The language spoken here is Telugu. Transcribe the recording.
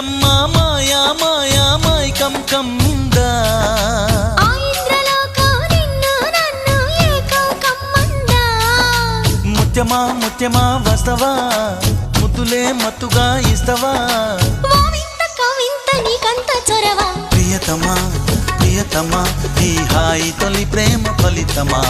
రంగమ్మ మాయా మాయా మైకం కమ్మిందా ముత్యమా ముత్యమా వస్తవా ముద్దులే మత్తుగా ఇస్తవా ప్రియతమా ప్రియతమా ఈ హాయి తొలి ప్రేమ ఫలితమా